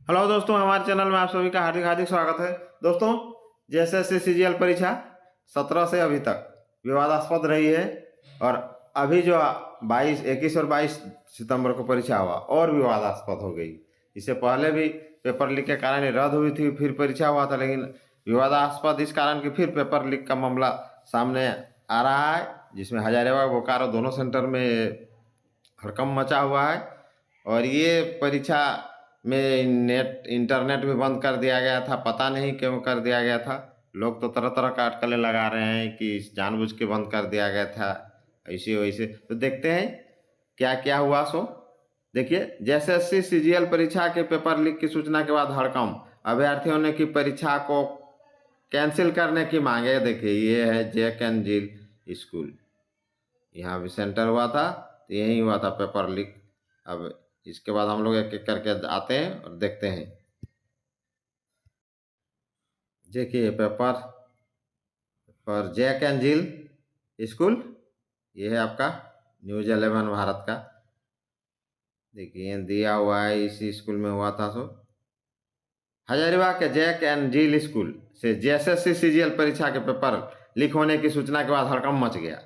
Hello दोस्तों, हमारे channel में आप सभी का हार्दिक हार्दिक स्वागत है। दोस्तों, जेएसएससी सीजीएल परीक्षा 17 से अभी तक विवादास्पद रही है और अभी जो 21 और 22 सितंबर को परीक्षा हुआ और विवादास्पद हो गई। इससे पहले भी पेपर लीक के कारण रद्द हुई थी, फिर परीक्षा हुआ था, लेकिन विवादास्पद इस कारण कि फिर पेपर लीक का मामला सामने आ रहा है, जिसमें हजारीबाग बोकारो दोनों सेंटर में हड़कंप मचा हुआ है। और ये परीक्षा में इंटरनेट भी बंद कर दिया गया था। पता नहीं क्यों कर दिया गया था। लोग तो तरह तरह का अटकलें लगा रहे हैं कि जानबूझ के बंद कर दिया गया था, ऐसे वैसे। तो देखते हैं क्या क्या हुआ। सो देखिए, जेएसएससी सीजीएल परीक्षा के पेपर लीक की सूचना के बाद हड़कंप, अभ्यर्थियों ने की परीक्षा को कैंसिल करने की मांगे। देखिए, ये है जैक एंड जिल स्कूल, यहाँ भी सेंटर हुआ था, तो यही हुआ था पेपर लीक। अब इसके बाद हम लोग एक एक करके आते हैं और देखते हैं। देखिए, पेपर पर जैक एंड जिल स्कूल, ये है आपका न्यूज 11 भारत का। देखिए, दिया हुआ है, इसी स्कूल में हुआ था। सो हजारीबाग के जैक एंड जिल स्कूल से जेएसएससी सीजीएल परीक्षा के पेपर लीक होने की सूचना के बाद हड़कंप मच गया।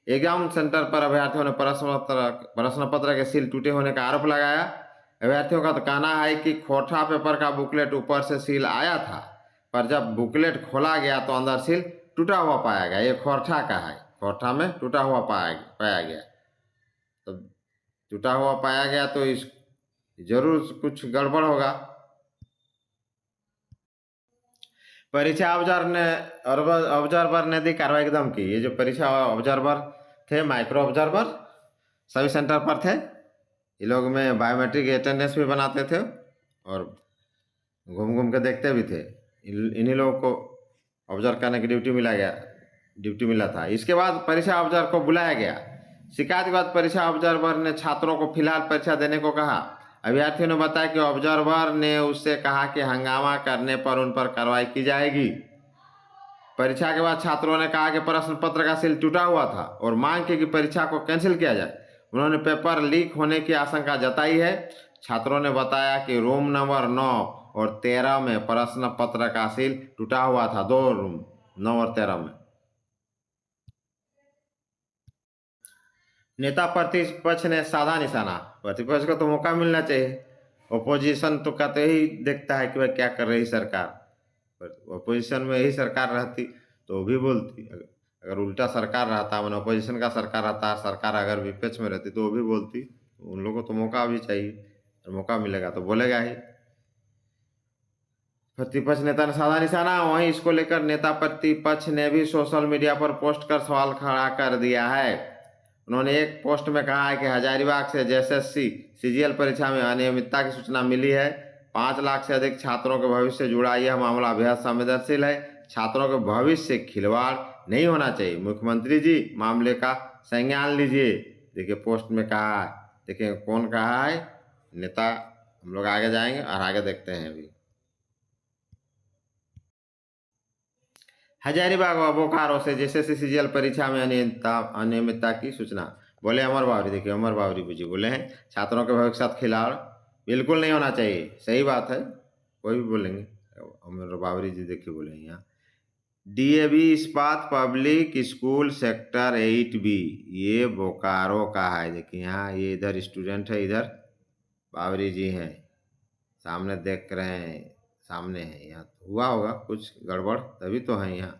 एग्जाम सेंटर पर अभ्यर्थियों ने प्रश्न पत्र के सील टूटे होने का आरोप लगाया। अभ्यर्थियों का तो कहना है कि खोटा पेपर का बुकलेट ऊपर से सील आया था, पर जब बुकलेट खोला गया तो अंदर सील टूटा हुआ पाया गया। ये खोटा का है, खोटा में टूटा हुआ पाया गया। तो टूटा हुआ पाया गया तो इस जरूर कुछ गड़बड़ होगा। परीक्षा ऑब्जर्वर ने दी कार्रवाई की धमकी। ये जो परीक्षा ऑब्जर्वर थे, माइक्रो ऑब्जर्वर, सभी सेंटर पर थे। ये लोग में बायोमेट्रिक अटेंडेंस भी बनाते थे और घूम घूम के देखते भी थे। इन्हीं लोगों को ऑब्जर्व करने की ड्यूटी मिला था। इसके बाद परीक्षा ऑब्जर्वर को बुलाया गया। शिकायत के बाद परीक्षा ऑब्जर्वर ने छात्रों को फिलहाल परीक्षा देने को कहा। अभ्यर्थियों ने बताया कि ऑब्जर्वर ने उससे कहा कि हंगामा करने पर उन पर कार्रवाई की जाएगी। परीक्षा के बाद छात्रों ने कहा कि प्रश्न पत्र का सील टूटा हुआ था और मांग की कि परीक्षा को कैंसिल किया जाए। उन्होंने पेपर लीक होने की आशंका जताई है। छात्रों ने बताया कि रूम नंबर 9 और 13 में प्रश्न पत्र का सील टूटा हुआ था। दो रूम, 9 और 13 में। नेता प्रतिपक्ष ने साधा निशाना। प्रतिपक्ष को तो मौका मिलना चाहिए। ओपोजिशन तो कहते ही देखता है कि भाई क्या कर रही सरकार। पर ओपोजिशन में यही सरकार रहती तो वो भी बोलती। अगर उल्टा सरकार रहता, मैंने ओपोजिशन का सरकार रहता, सरकार अगर विपक्ष में रहती तो वो भी बोलती। उन लोगों को तो मौका भी चाहिए, और मौका मिलेगा तो बोलेगा ही। प्रतिपक्ष नेता ने साधा निशाना। वहीं इसको लेकर नेता प्रतिपक्ष ने भी सोशल मीडिया पर पोस्ट कर सवाल खड़ा कर दिया है। उन्होंने एक पोस्ट में कहा है कि हजारीबाग से जेएसएससी सीजीएल परीक्षा में अनियमितता की सूचना मिली है। 5 लाख से अधिक छात्रों के भविष्य से जुड़ा यह मामला बेहद संवेदनशील है। छात्रों के भविष्य से खिलवाड़ नहीं होना चाहिए। मुख्यमंत्री जी, मामले का संज्ञान लीजिए। देखिए, पोस्ट में कहा है। देखिए कौन कहा है, नेता। हम लोग आगे जाएंगे और आगे देखते हैं। अभी हजारीबाग व बोकारो से जेएसएससी सीजीएल परीक्षा में अनियमितता की सूचना। बोले अमर बावरी। देखिए, अमर बावरी जी बोले हैं, छात्रों के भविष्य के साथ खिलाड़ बिल्कुल नहीं होना चाहिए। सही बात है, कोई भी बोलेंगे। अमर बावरी जी देखिए बोले यहाँ। डीएवी इस्पात पब्लिक स्कूल सेक्टर 8B, ये बोकारो का है। देखिए यहाँ, ये इधर स्टूडेंट है, इधर बावरी जी हैं, सामने देख रहे हैं, सामने है। यहाँ हुआ होगा कुछ गड़बड़, तभी तो है यहाँ।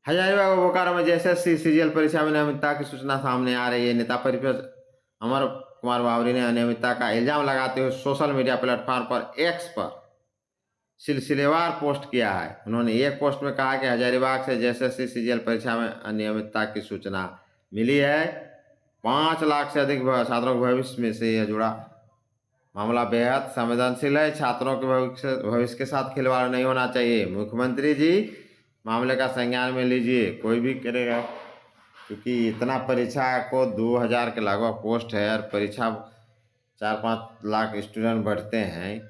हजारीबाग व बोकारो में जेएसएससी सीजीएल परीक्षा में अनियमितता की सूचना सामने आ रही है। नेता प्रतिपक्ष अमर कुमार बावरी ने अनियमितता का इल्जाम लगाते हुए सोशल मीडिया प्लेटफॉर्म पर एक्स पर सिलसिलेवार पोस्ट किया है। उन्होंने एक पोस्ट में कहा कि हजारीबाग से जेएसएससी सीजीएल परीक्षा में अनियमितता की सूचना मिली है। 5 लाख से अधिक छात्रों के भविष्य में से यह जुड़ा मामला बेहद संवेदनशील है। छात्रों के भविष्य के साथ खिलवाड़ नहीं होना चाहिए। मुख्यमंत्री जी, मामले का संज्ञान में लीजिए। कोई भी करेगा, क्योंकि इतना परीक्षा को 2000 के लगभग पोस्ट है और परीक्षा 4-5 लाख स्टूडेंट बैठते हैं,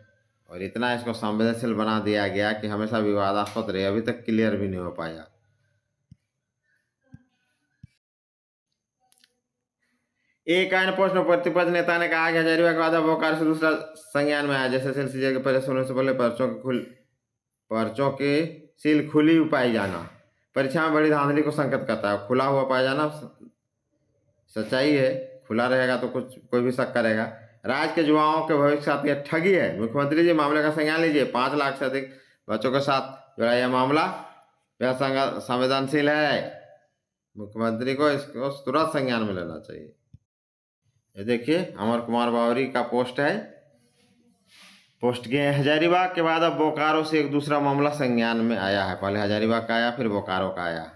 और इतना इसको संवेदनशील बना दिया गया कि हमेशा विवादास्पद रहे। अभी तक क्लियर भी नहीं हो पाया। एक अन्य प्रश्न प्रतिपक्ष नेता ने कहा कि हजारीबाग के बाद अब बोकारो से दूसरा संज्ञान में आया। जैसे सीजे के परीक्षा होने से पहले पर्चों की सील खुली पाई जाना परीक्षा में बड़ी धांधली को संकेत करता है। खुला हुआ पाया जाना सच्चाई है, खुला रहेगा तो कुछ कोई भी शक करेगा। राज्य के युवाओं के भविष्य के साथ यह ठगी है। मुख्यमंत्री जी मामले का संज्ञान लीजिए। 5 लाख से अधिक बच्चों के साथ जुड़ा यह मामला यह संवेदनशील है। मुख्यमंत्री को इसको तुरंत संज्ञान में लेना चाहिए। ये देखिए अमर कुमार बावरी का पोस्ट है। पोस्ट किए हजारीबाग के बाद अब बोकारो से एक दूसरा मामला संज्ञान में आया है। पहले हजारीबाग का आया, फिर बोकारो का आया।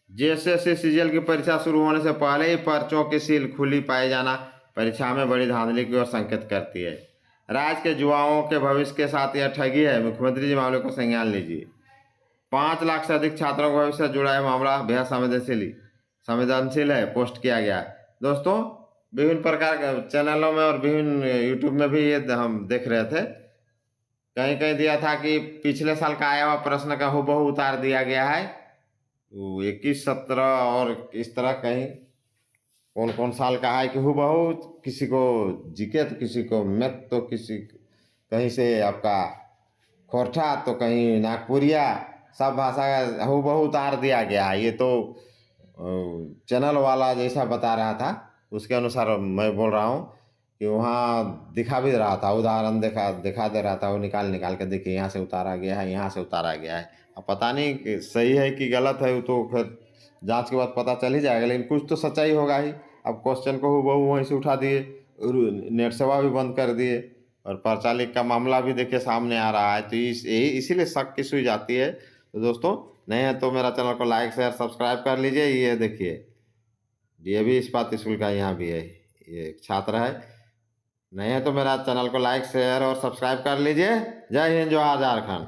जेएसएससी सीजीएल की परीक्षा शुरू होने से पहले ही पर्चों की सील खुली पाए जाना परीक्षा में बड़ी धांधली की ओर संकेत करती है। राज्य के युवाओं के भविष्य के साथ यह ठगी है। मुख्यमंत्री जी मामले को संज्ञान लीजिए। 5 लाख से अधिक छात्रों के भविष्य से जुड़ा है मामला बेहद संवेदनशील है। पोस्ट किया गया। दोस्तों विभिन्न प्रकार के चैनलों में और विभिन्न यूट्यूब में भी ये हम देख रहे थे। कहीं कहीं दिया था कि पिछले साल का आया हुआ प्रश्न का हूबहू उतार दिया गया है। 21, 17 और इस तरह कहीं कौन कौन साल का है कि हूबहू किसी को जीके तो किसी को मैथ तो किसी कहीं से आपका खोरठा तो कहीं नागपुरिया, सब भाषा का हूबहू उतार दिया गया है। ये तो चैनल वाला जैसा बता रहा था उसके अनुसार मैं बोल रहा हूँ कि वहाँ दिखा भी रहा था, उदाहरण दिखा दे रहा था। वो निकाल के देखिए यहाँ से उतारा गया है, यहाँ से उतारा गया है। अब पता नहीं कि सही है कि गलत है, वो तो फिर जांच के बाद पता चल ही जाएगा, लेकिन कुछ तो सच्चाई होगा ही। अब क्वेश्चन को हूबहू वहीं से उठा दिए, नेट सेवा भी बंद कर दिए और पर्चा लीक का मामला भी देखिए सामने आ रहा है। तो इसीलिए शक की सुई जाती है। तो दोस्तों नहीं है तो मेरा चैनल को लाइक शेयर सब्सक्राइब कर लीजिए। ये देखिए डीएवी इस्पात स्कूल का यहाँ भी है, ये एक छात्र है। नहीं है तो मेरा चैनल को लाइक शेयर और सब्सक्राइब कर लीजिए। जय हिंद, जोहार झारखंड।